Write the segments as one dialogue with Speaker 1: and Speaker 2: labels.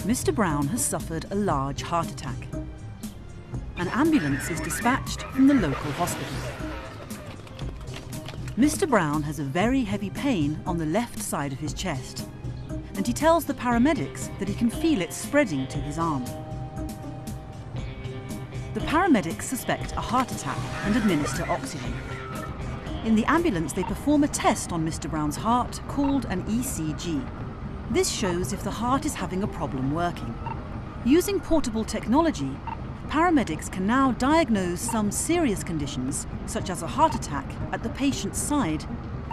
Speaker 1: Mr. Brown has suffered a large heart attack. An ambulance is dispatched from the local hospital. Mr. Brown has a very heavy pain on the left side of his chest, and he tells the paramedics that he can feel it spreading to his arm. The paramedics suspect a heart attack and administer oxygen. In the ambulance, they perform a test on Mr. Brown's heart called an ECG. This shows if the heart is having a problem working. Using portable technology, paramedics can now diagnose some serious conditions, such as a heart attack, at the patient's side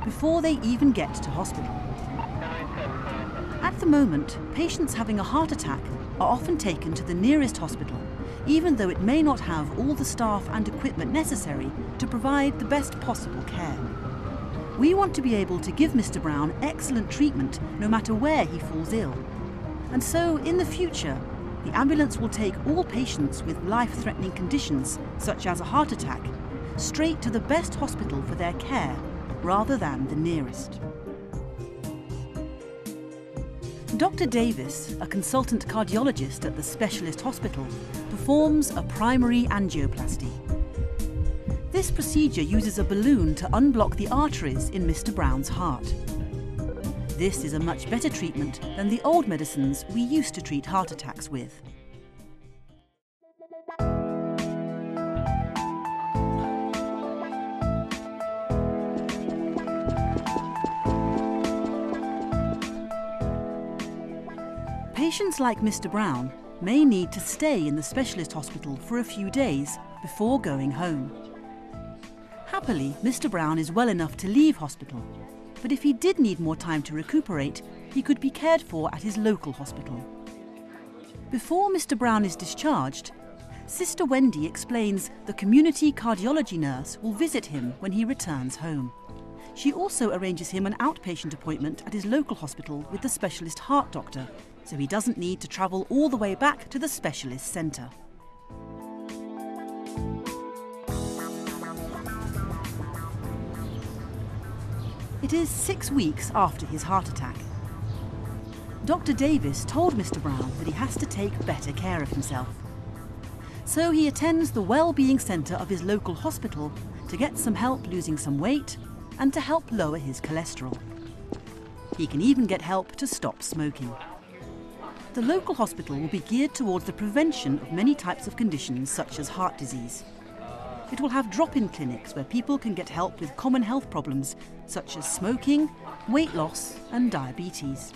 Speaker 1: before they even get to hospital. At the moment, patients having a heart attack are often taken to the nearest hospital, even though it may not have all the staff and equipment necessary to provide the best possible care. We want to be able to give Mr. Brown excellent treatment no matter where he falls ill. And so, in the future, the ambulance will take all patients with life-threatening conditions, such as a heart attack, straight to the best hospital for their care, rather than the nearest. Dr. Davis, a consultant cardiologist at the specialist hospital, performs a primary angioplasty. This procedure uses a balloon to unblock the arteries in Mr. Brown's heart. This is a much better treatment than the old medicines we used to treat heart attacks with. Patients like Mr. Brown may need to stay in the specialist hospital for a few days before going home. Happily, Mr. Brown is well enough to leave hospital, but if he did need more time to recuperate, he could be cared for at his local hospital. Before Mr. Brown is discharged, Sister Wendy explains the community cardiology nurse will visit him when he returns home. She also arranges him an outpatient appointment at his local hospital with the specialist heart doctor, so he doesn't need to travel all the way back to the specialist centre. It is 6 weeks after his heart attack. Dr. Davis told Mr. Brown that he has to take better care of himself. So he attends the well-being centre of his local hospital to get some help losing some weight and to help lower his cholesterol. He can even get help to stop smoking. The local hospital will be geared towards the prevention of many types of conditions such as heart disease. It will have drop-in clinics where people can get help with common health problems such as smoking, weight loss and diabetes.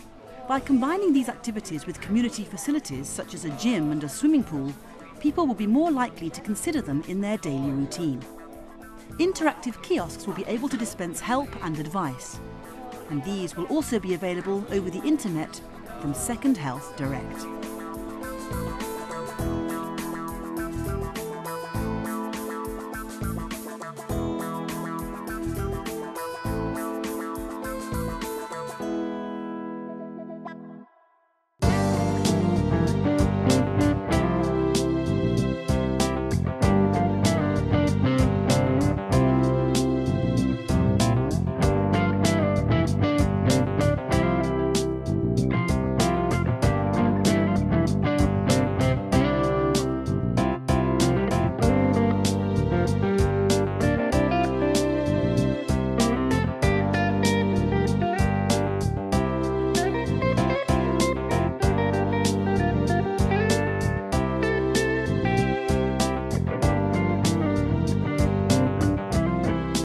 Speaker 1: By combining these activities with community facilities such as a gym and a swimming pool, people will be more likely to consider them in their daily routine. Interactive kiosks will be able to dispense help and advice, and these will also be available over the internet from SecondHealth Direct.